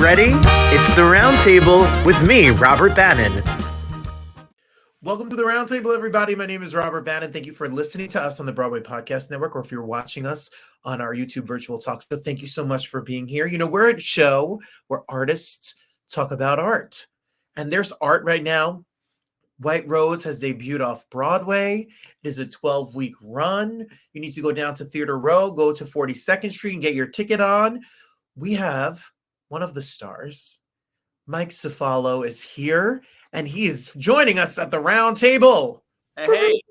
ready? It's the Roundtable with me, Robert Bannon. Welcome to the Roundtable, everybody. My name is Robert Bannon. Thank you for listening to us on the Broadway Podcast Network, or if you're watching us on our YouTube virtual talk show, thank you so much for being here. You know, we're a show where artists talk about art, and there's art right now. White Rose has debuted off Broadway. It is a 12-week run. You need to go down to Theater Row, go to 42nd Street and get your ticket on. We have one of the stars. Mike Cefalo is here, and he is joining us at the round table. Hey.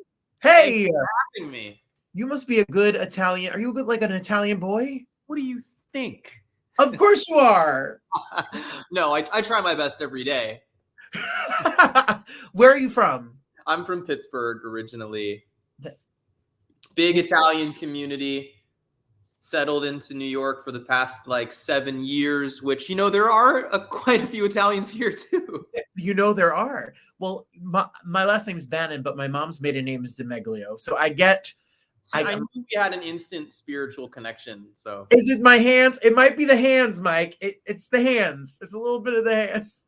Hey. Thanks for having me. You must be a good Italian. Are you good, like an Italian boy? What do you think? Of course you are. No, I try my best every day. Where are you from? I'm from Pittsburgh originally. Big Italian community. Settled into New York for the past 7 years, which, there are quite a few Italians here too. There are. Well, my last name is Bannon, but my mom's maiden name is DiMeglio. So I knew we had an instant spiritual connection. So is it my hands? It might be the hands, Mike. It's the hands. It's a little bit of the hands.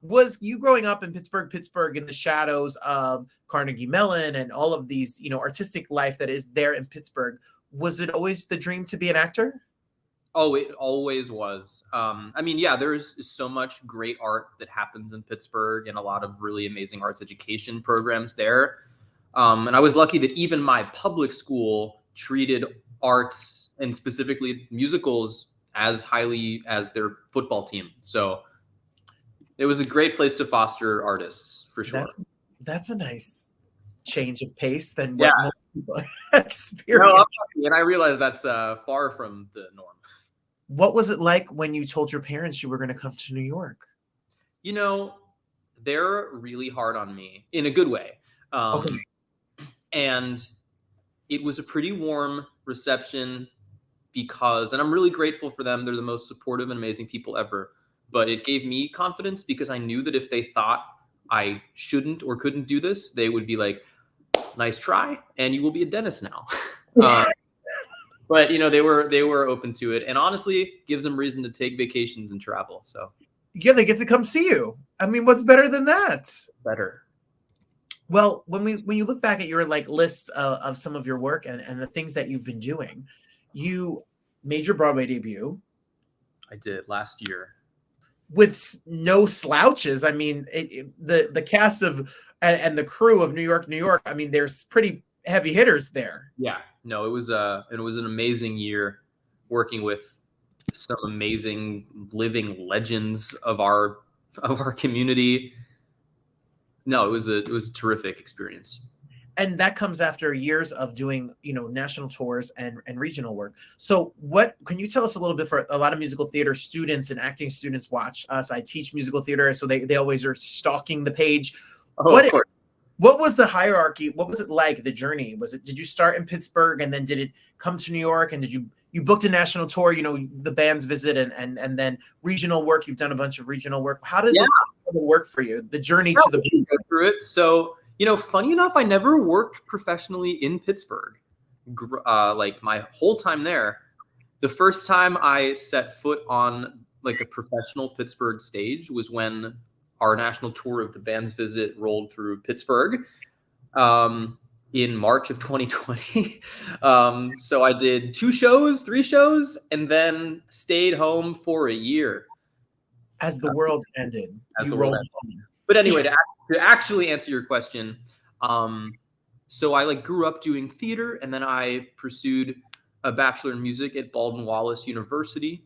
Was you growing up in Pittsburgh in the shadows of Carnegie Mellon and all of these, artistic life that is there in Pittsburgh, was it always the dream to be an actor? Oh, it always was. There's so much great art that happens in Pittsburgh and a lot of really amazing arts education programs there. And I was lucky that even my public school treated arts and specifically musicals as highly as their football team. So it was a great place to foster artists, for sure. That's a nice change of pace than what most people experience. No, I'm lucky, and I realize that's far from the norm. What was it like when you told your parents you were going to come to New York? They're really hard on me in a good way. Okay. And it was a pretty warm reception and I'm really grateful for them. They're the most supportive and amazing people ever. But it gave me confidence because I knew that if they thought I shouldn't or couldn't do this, they would be like, nice try, and you will be a dentist now. But they were open to it, and honestly, gives them reason to take vacations and travel. So yeah, they get to come see you. I mean, what's better than that? Better. Well, when you look back at your lists of some of your work and the things that you've been doing, you made your Broadway debut. I did last year. With no slouches. I mean, the cast of and the crew of New York. I mean, there's pretty heavy hitters there. Yeah, no, it was an amazing year working with some amazing living legends of our community. No, it was a terrific experience. And that comes after years of doing, national tours and regional work. So what can you tell us a little bit? For a lot of musical theater students and acting students watch us. I teach musical theater, so they always are stalking the page. Oh, of course. What was the hierarchy? What was it like, the journey? Did you start in Pittsburgh and then did it come to New York? And did you booked a national tour, the bands visit and then regional work? You've done a bunch of regional work. How did it work for you? The journey to the go through it. So, funny enough, I never worked professionally in Pittsburgh. My whole time there, the first time I set foot on a professional Pittsburgh stage was when our national tour of the band's visit rolled through Pittsburgh in March of 2020. So I did 3 shows, and then stayed home for a year. As the world ended. But anyway, to actually answer your question, so I grew up doing theater, and then I pursued a bachelor in music at Baldwin Wallace University.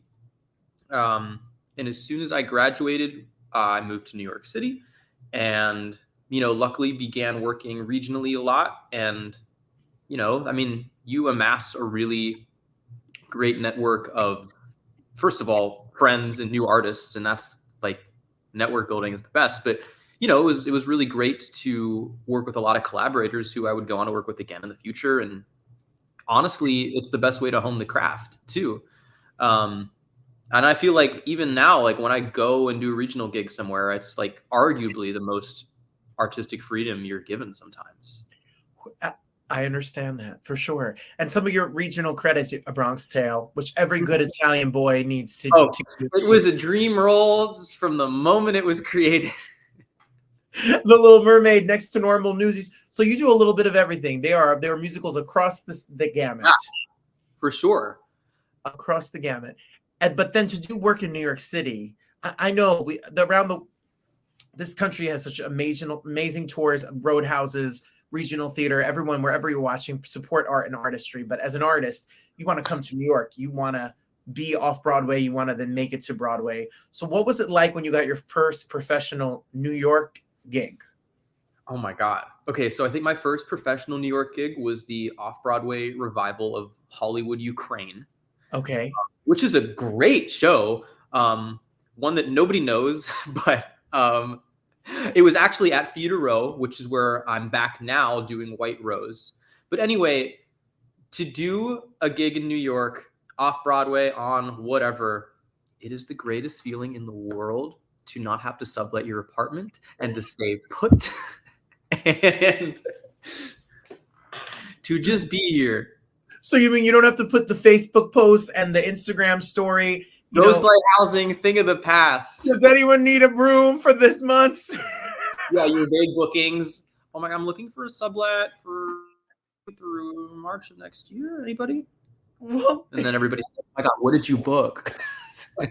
And as soon as I graduated, I moved to New York City, and luckily began working regionally a lot. And you amass a really great network of, first of all, friends and new artists, and that's network building is the best. But it was really great to work with a lot of collaborators who I would go on to work with again in the future. And honestly, it's the best way to hone the craft too. And I feel like even now, when I go and do a regional gig somewhere, it's arguably the most artistic freedom you're given sometimes. I understand that for sure. And some of your regional credits, A Bronx Tale, which every good Italian boy needs to. Oh, it was a dream role from the moment it was created. The Little Mermaid, Next to Normal, Newsies. So you do a little bit of everything. They are musicals across the gamut. Yeah, for sure. Across the gamut. But then to do work in New York City, I know this country has such amazing tours, roadhouses, regional theater, everyone, wherever you're watching, support art and artistry. But as an artist, you want to come to New York. You want to be off Broadway. You want to then make it to Broadway. So what was it like when you got your first professional New York gig? Oh my God. Okay, so I think my first professional New York gig was the off-Broadway revival of Hollywood Ukraine. Okay. Which is a great show. One that nobody knows, but it was actually at Theater Row, which is where I'm back now doing White Rose. But anyway, to do a gig in New York, off Broadway, on whatever, it is the greatest feeling in the world to not have to sublet your apartment and to stay put and to just be here. So you mean you don't have to put the Facebook post and the Instagram story? Ghost Light Housing, thing of the past. Does anyone need a room for this month? Yeah, your vague bookings. Oh my God, I'm looking for a sublet through March of next year. Anybody? Well, and then everybody's like, oh my God, what did you book?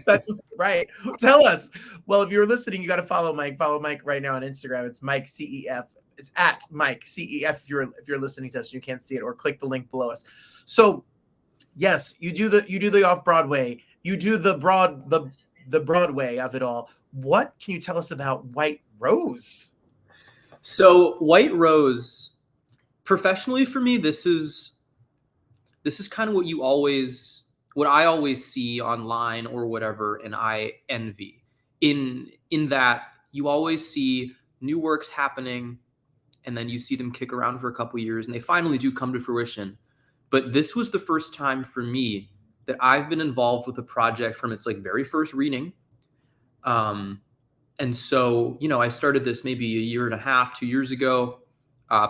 That's right. Tell us. Well, if you're listening, you got to follow Mike. Follow Mike right now on Instagram. It's Mike CEF. It's at Mike CEF. If you're listening to us, and you can't see it, or click the link below us. So, yes, you do the off Broadway. You do the Broadway of it all. What can you tell us about White Rose? So White Rose, professionally for me, this is kind of what I always see online or whatever, and I envy in that you always see new works happening, and then you see them kick around for a couple years, and they finally do come to fruition. But this was the first time for me that I've been involved with a project from its very first reading. And so, I started this maybe a year and a half, 2 years ago,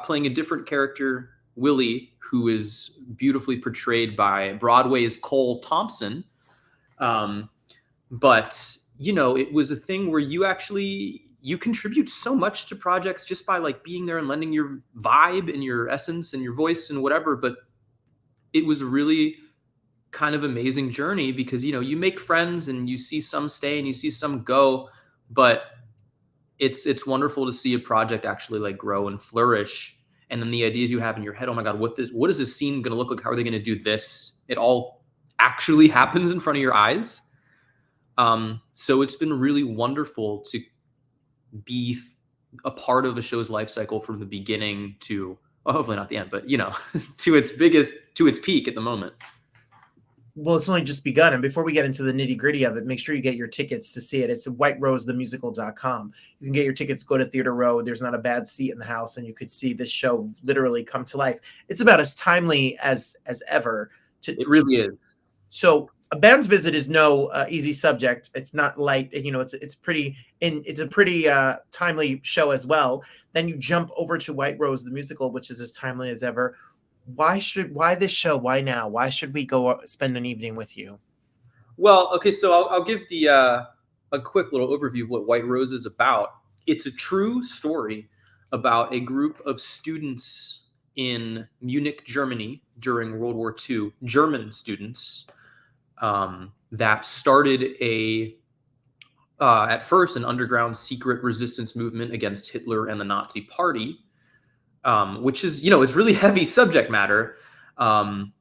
playing a different character, Willie, who is beautifully portrayed by Broadway's Cole Thompson. But, it was a thing where you contribute so much to projects just by being there and lending your vibe and your essence and your voice and whatever. But it was a really kind of amazing journey because, you make friends and you see some stay and you see some go, but it's wonderful to see a project actually grow and flourish. And then the ideas you have in your head, oh my God, what is this scene going to look like? How are they going to do this? It all actually happens in front of your eyes. So it's been really wonderful to be a part of a show's life cycle from the beginning to, well, hopefully not the end, but to its peak at the moment. Well, it's only just begun. And before we get into the nitty gritty of it, make sure you get your tickets to see it. It's at whiterosethemusical.com. You can get your tickets, go to Theater Row. There's not a bad seat in the house, and you could see this show literally come to life. It's about as timely as ever. It really is. So a band's visit is no easy subject. It's not light. It's a pretty timely show as well. Then you jump over to White Rose, the musical, which is as timely as ever. Why this show? Why now? Why should we go spend an evening with you? Well, okay, so I'll give a quick little overview of what White Rose is about. It's a true story about a group of students in Munich, Germany during World War II, German students that started at first an underground secret resistance movement against Hitler and the Nazi Party. Which is, it's really heavy subject matter. And,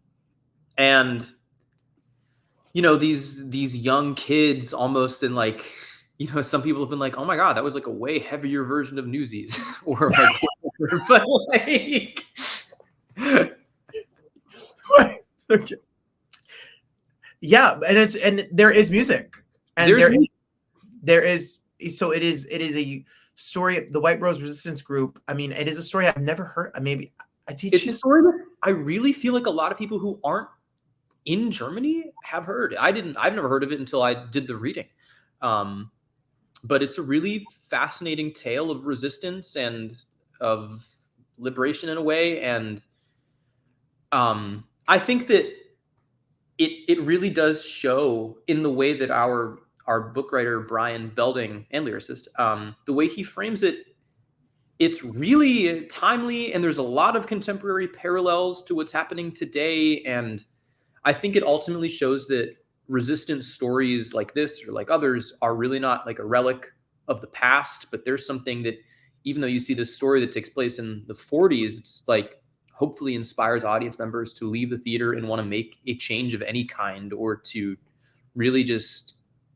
these young kids almost in some people have been like, oh my God, that was a way heavier version of Newsies or but okay. Yeah. And there is music and there is, so it is a story, the White Rose Resistance Group. I mean, it is a story I've never heard. Maybe I teach. It's a story that I really feel like a lot of people who aren't in Germany have heard. I've never heard of it until I did the reading. But it's a really fascinating tale of resistance and of liberation in a way. And I think that it really does show in the way that our book writer Brian Belding and lyricist, the way he frames it, it's really timely, and there's a lot of contemporary parallels to what's happening today. And I think it ultimately shows that resistance stories like this or like others are really not like a relic of the past, but there's something that, even though you see this story that takes place in the 40s, it's like hopefully inspires audience members to leave the theater and want to make a change of any kind, or to really just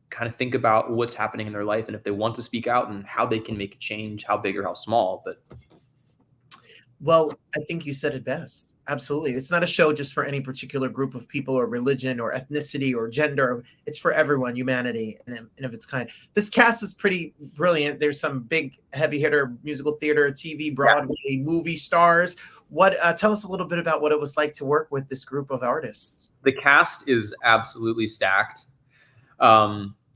kind of think about what's happening in their life, and if they want to speak out and how they can make a change, how big or how small. But well, I think you said it best. Absolutely. It's not a show just for any particular group of people or religion or ethnicity or gender. It's for everyone, humanity, and of its kind. This cast is pretty brilliant. There's some big heavy hitter musical theater, TV, Broadway, movie stars. What tell us a little bit about what it was like to work with this group of artists. The cast is absolutely stacked.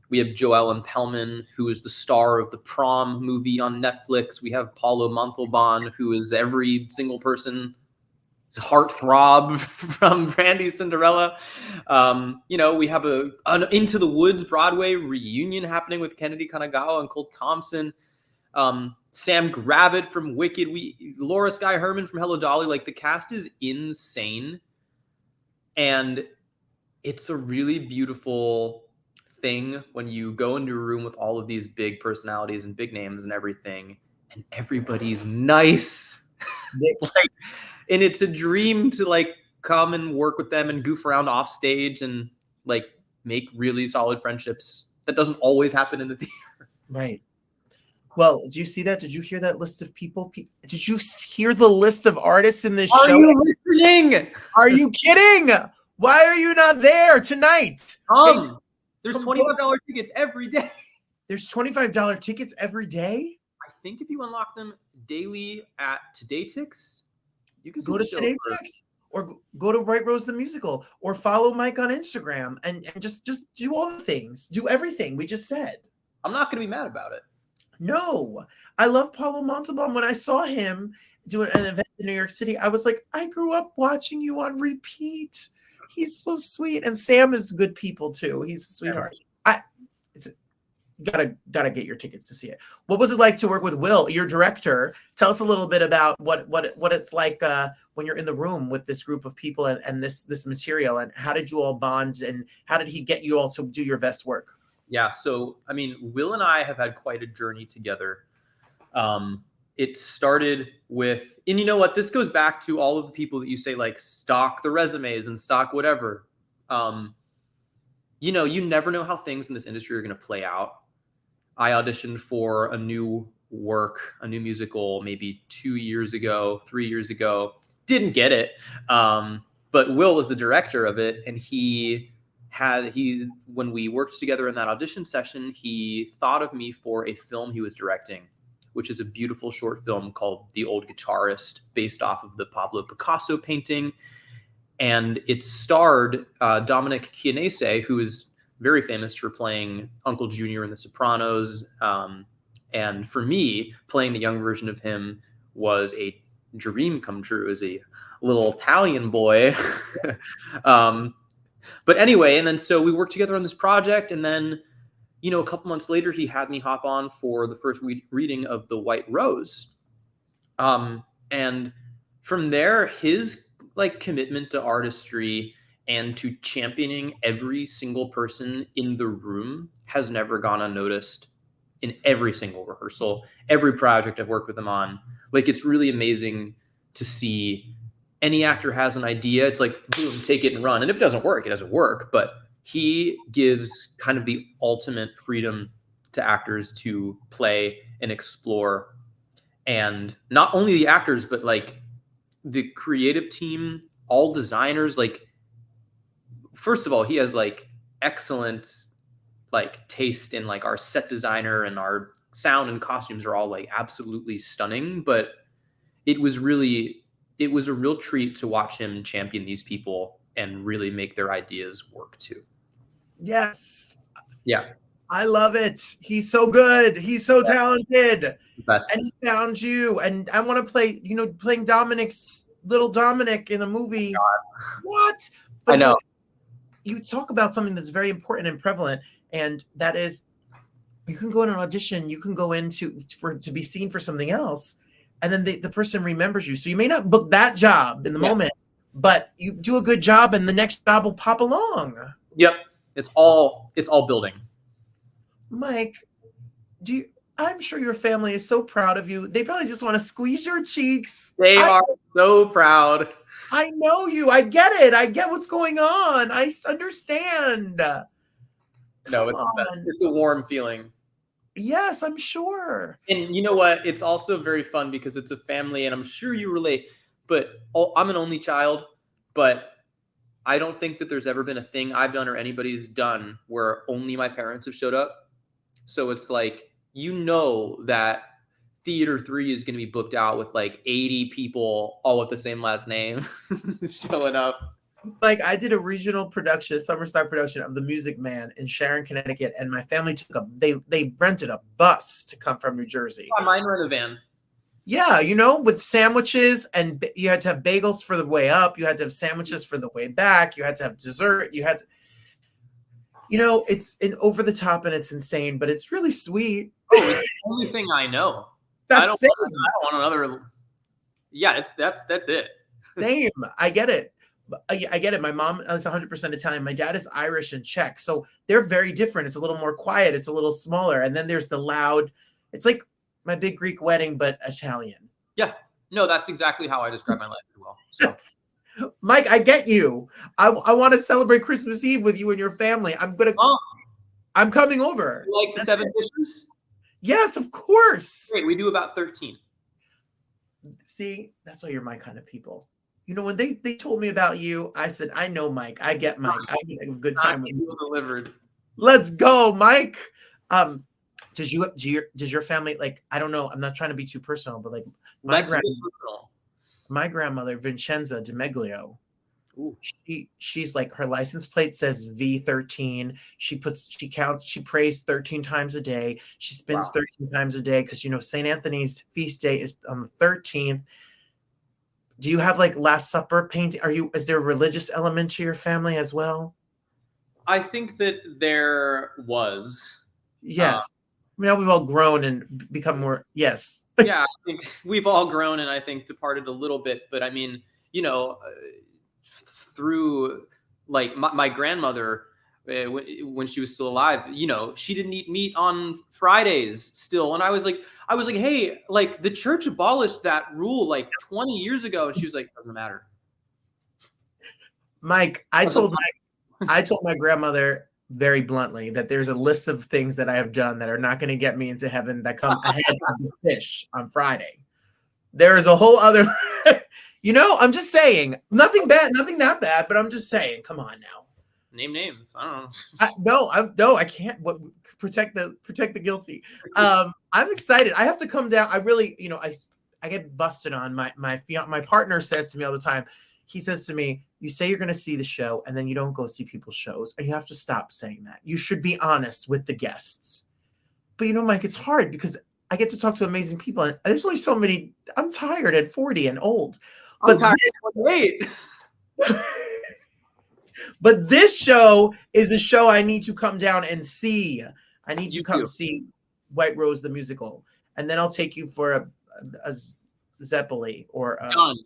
We have Joelle Impelman, who is the star of the Prom movie on Netflix. We have Paulo Montalban, who is every single person's heartthrob from Brandy's Cinderella. We have an Into the Woods Broadway reunion happening with Kennedy Kanagawa and Cole Thompson. Sam Gravitt from Wicked. Laura Skye Herman from Hello Dolly. Like, the cast is insane. And it's a really beautiful thing when you go into a room with all of these big personalities and big names and everything, and everybody's nice. And it's a dream to like come and work with them and goof around off stage and like make really solid friendships. That doesn't always happen in the theater. Right. Well, did you see that? Did you hear that list of people? Did you hear the list of artists in this show? Are you listening? Are you kidding? Why are you not there tonight? There's $25 tickets every day. There's $25 tickets every day? I think if you unlock them daily at Today Tix, you can go to Today Tix, or go to Bright Rose the Musical, or follow Mike on Instagram, and just do all the things. Do everything we just said. I'm not going to be mad about it. No. I love Paulo Montalban. When I saw him doing an event in New York City, I was like, I grew up watching you on repeat. He's so sweet. And Sam is good people too. He's a sweetheart. Gotta get your tickets to see it. What was it like to work with Will, your director? Tell us a little bit about what it's like when you're in the room with this group of people and this material, and how did you all bond, and how did he get you all to do your best work? Yeah, so I mean, Will and I have had quite a journey together. It started with, and you know what, this goes back to all of the people that you say like stock the resumes and stock whatever. You never know how things in this industry are going to play out. I auditioned for a new musical, maybe 2 years ago, 3 years ago, didn't get it. But Will was the director of it. And when we worked together in that audition session, he thought of me for a film he was directing, which is a beautiful short film called The Old Guitarist, based off of the Pablo Picasso painting. And it starred Dominic Chianese, who is very famous for playing Uncle Junior in The Sopranos. And for me, playing the young version of him was a dream come true as a little Italian boy. But anyway, and then so we worked together on this project, and then, a couple months later, he had me hop on for the first reading of The White Rose. And from there, his commitment to artistry and to championing every single person in the room has never gone unnoticed in every single rehearsal, every project I've worked with him on. It's really amazing to see. Any actor has an idea, it's like, boom, take it and run. And if it doesn't work, it doesn't work. But he gives kind of the ultimate freedom to actors to play and explore. And not only the actors, but the creative team, all designers. First of all, he has excellent taste in our set designer, and our sound and costumes are all absolutely stunning. But it was a real treat to watch him champion these people and really make their ideas work too. Yes. Yeah. I love it. He's so good. He's so talented. Best. And he found you. And I want to play, playing Dominic's little Dominic in a movie. God. What? But I know. You talk about something that's very important and prevalent, and that is you can go in an audition, you can go in to be seen for something else, and then the person remembers you. So you may not book that job in the moment, but you do a good job and the next job will pop along. Yep. It's all building. Mike, I'm sure your family is so proud of you. They probably just want to squeeze your cheeks. They are so proud. I know you. I get it. I get what's going on. I understand. No, it's a warm feeling. Yes, I'm sure. And you know what? It's also very fun because it's a family, and I'm sure you relate. But I'm an only child, but I don't think that there's ever been a thing I've done or anybody's done where only my parents have showed up. So it's like, you know that Theater 3 is going to be booked out with like 80 people all with the same last name showing up. Like, I did a regional production, summer start production of The Music Man in Sharon, Connecticut, and my family they rented a bus to come from New Jersey. Yeah, mine rented a van. Yeah, with sandwiches, and you had to have bagels for the way up. You had to have sandwiches for the way back. You had to have dessert. You had to, it's over the top and it's insane, but it's really sweet. Oh, it's the only thing I know. I don't want another. Yeah, that's it. Same. I get it. I get it. My mom is 100% Italian. My dad is Irish and Czech. So they're very different. It's a little more quiet. It's a little smaller. And then there's the loud. It's like my big Greek wedding, but Italian. Yeah. No, that's exactly how I describe my life as well. So. Mike, I get you. I want to celebrate Christmas Eve with you and your family. I'm coming over. You like the 7 dishes? Yes, of course. Great. We do about 13. See, that's why you're my kind of people. When they told me about you, I said, I know Mike. I get Mike. I get a good time with you. Delivered. Let's go, Mike. Does your family, like, I don't know, I'm not trying to be too personal, but like my grandmother, Vincenza DiMeglio, she's like, her license plate says V13. She counts, she prays 13 times a day. She spins 13 times a day because St. Anthony's feast day is on the 13th. Do you have like Last Supper painting? Is there a religious element to your family as well? I think that there was. Yes. Now we've all grown and become more. Yes. Yeah, I think we've all grown and I think departed a little bit. But I mean, through like my grandmother, when she was still alive, she didn't eat meat on Fridays still. And I was like, hey, like the church abolished that rule like 20 years ago. And she was like, doesn't matter. Mike, I told my grandmother very bluntly that there's a list of things that I have done that are not going to get me into heaven that come ahead of the fish on Friday. There is a whole other, I'm just saying, nothing bad, nothing that bad, but I'm just saying, come on now. Name names. I don't know. No, I can't. Protect the guilty. I'm excited. I have to come down. I really, I get busted on. My partner says to me all the time. He says to me, "You say you're going to see the show, and then you don't go see people's shows, and you have to stop saying that. You should be honest with the guests." But Mike, it's hard because I get to talk to amazing people, and there's only so many. I'm tired at 40 and old. I'm tired at 28. But this show is a show I need to come down and see. I need to come see White Rose the musical, and then I'll take you for a Zeppeli or Done.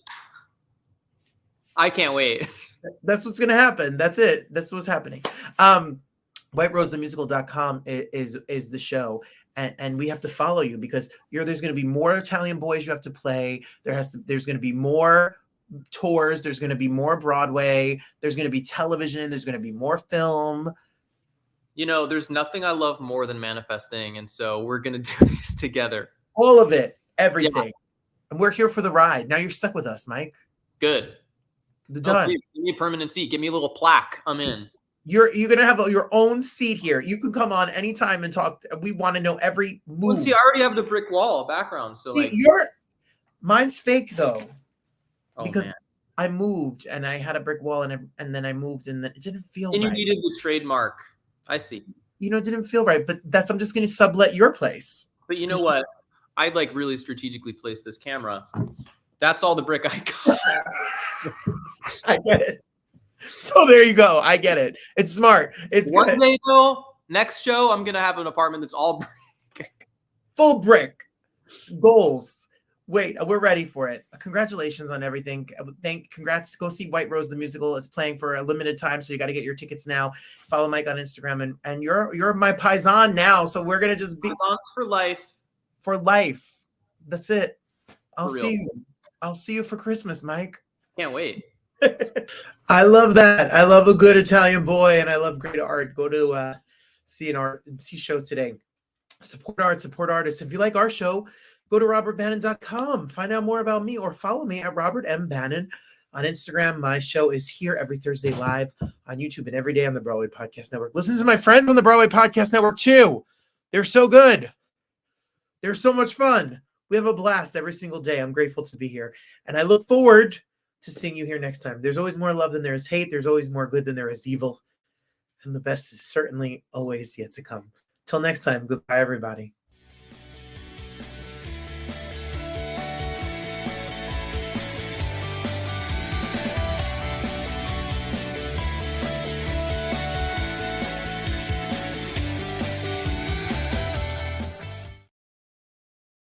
I can't wait. That's what's gonna happen. That's it. That's what's happening. WhiteRoseTheMusical.com is the show, and we have to follow you because there's going to be more Italian boys you have to play. There's going to be more tours. There's going to be more Broadway. There's going to be television. There's going to be more film. There's nothing I love more than manifesting, and so we're going to do this together. All of it, everything, and we're here for the ride. Now you're stuck with us, Mike. Good. Done. Please, give me a permanent seat. Give me a little plaque. I'm in. You're gonna have your own seat here. You can come on anytime and talk. We want to know every move. Well, see, I already have the brick wall background, so like mine's fake though, because man. I moved and I had a brick wall and then I moved and then it didn't feel right. And you needed the trademark. I see. It didn't feel right, but I'm just gonna sublet your place. But you know what? I'd like really strategically place this camera That's all the brick I got. I get it. So there you go. I get it. It's smart. It's One good. day though, next show, I'm gonna have an apartment that's all brick. Full brick. Goals. Wait, we're ready for it. Congratulations on everything. Congrats. Go see White Rose the musical. It's playing for a limited time, so you got to get your tickets now. Follow Mike on Instagram, and you're my paisan now. So we're gonna just be Paisans for life. For life. That's it. I'll For real. see you. I'll see you for Christmas, Mike. Can't wait. I love that. I love a good Italian boy, and I love great art. Go to see show today. Support art, support artists. If you like our show, go to robertbannon.com. Find out more about me or follow me at Robert M. Bannon on Instagram. My show is here every Thursday live on YouTube and every day on the Broadway Podcast Network. Listen to my friends on the Broadway Podcast Network too. They're so good. They're so much fun. We have a blast every single day. I'm grateful to be here. And I look forward to seeing you here next time. There's always more love than there is hate. There's always more good than there is evil. And the best is certainly always yet to come. Till next time, goodbye, everybody.